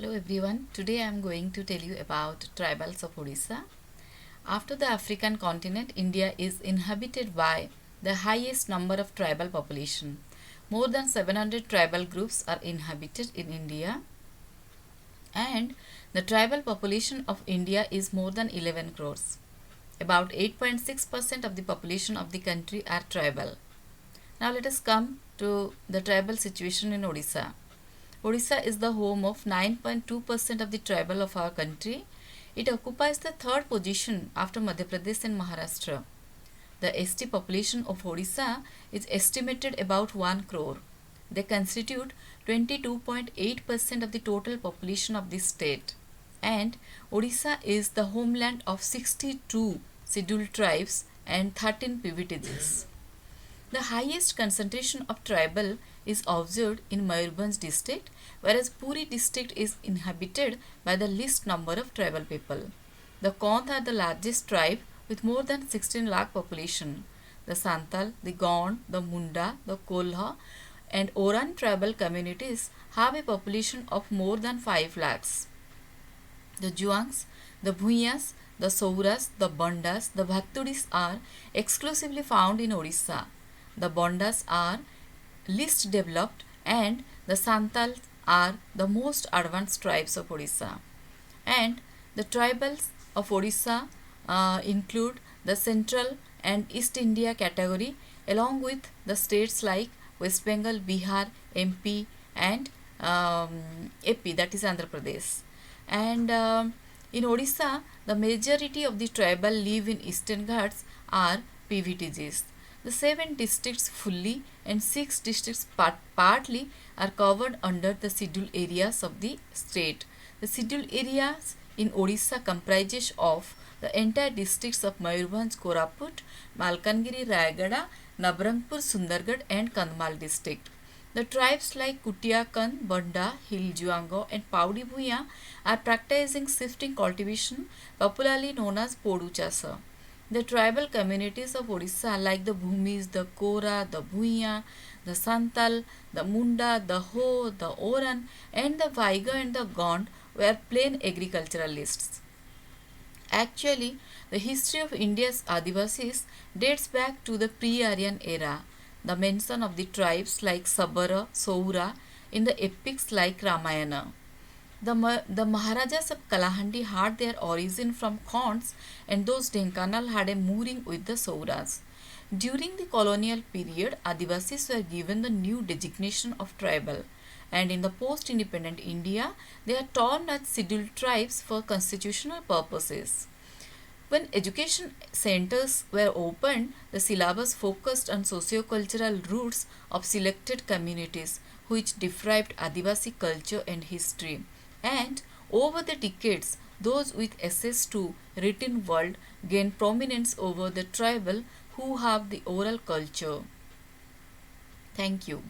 Hello everyone, today I am going to tell you about tribals of Odisha. After the African continent, India is inhabited by the highest number of tribal population. More than 700 tribal groups are inhabited in India, and the tribal population of India is more than 11 crores. About 8.6% of the population of the country are tribal. Now let us come to the tribal situation in Odisha. Odisha is the home of 9.2% of the tribal of our country. It occupies the third position after Madhya Pradesh and Maharashtra. The ST population of Odisha is estimated about 1 crore. They constitute 22.8% of the total population of the state. And Odisha is the homeland of 62 scheduled tribes and 13 PVTGs. The highest concentration of tribal is observed in Mayurbhanj district, whereas Puri district is inhabited by the least number of tribal people. The Konth are the largest tribe with more than 16 lakh population. The Santal, the Gond, the Munda, the Kolha and Oran tribal communities have a population of more than 5 lakhs. The Juangs, the Bhuiyas, the Souras, the Bandas, the Bhattudis are exclusively found in Odisha. The Bandas are least developed and the Santals are the most advanced tribes of Odisha. And the tribals of Odisha include the Central and East India category along with the states like West Bengal, Bihar, MP and AP, that is Andhra Pradesh. And in Odisha, the majority of the tribal live in Eastern Ghats are PVTGs. The 7 districts fully and 6 districts partly are covered under the scheduled areas of the state. The scheduled areas in Odisha comprises of the entire districts of Mayurbhanj, Koraput, Malkangiri, Rayagada, Nabarangpur, Sundargarh and Kandhamal district. The tribes like Kutia, Kand, Banda, Hill, Juango and Paudi Bhuiya are practicing shifting cultivation, popularly known as Podu Chasa. The tribal communities of Odisha like the Bhumis, the Kora, the Bhuiya, the Santal, the Munda, the Ho, the Oran and the Vaiga and the Gond were plain agriculturalists. Actually, the history of India's Adivasis dates back to the pre-Aryan era. The mention of the tribes like Sabara, Soura in the epics like Ramayana. The Maharajas of Kalahandi had their origin from Khonds and those Dhenkanal had a mooring with the Souras. During the colonial period, Adivasis were given the new designation of tribal, and in the post-independent India, they are termed as scheduled tribes for constitutional purposes. When education centers were opened, the syllabus focused on socio-cultural roots of selected communities which deprived Adivasi culture and history. And over the decades, those with access to written world gained prominence over the tribal who have the oral culture. Thank you.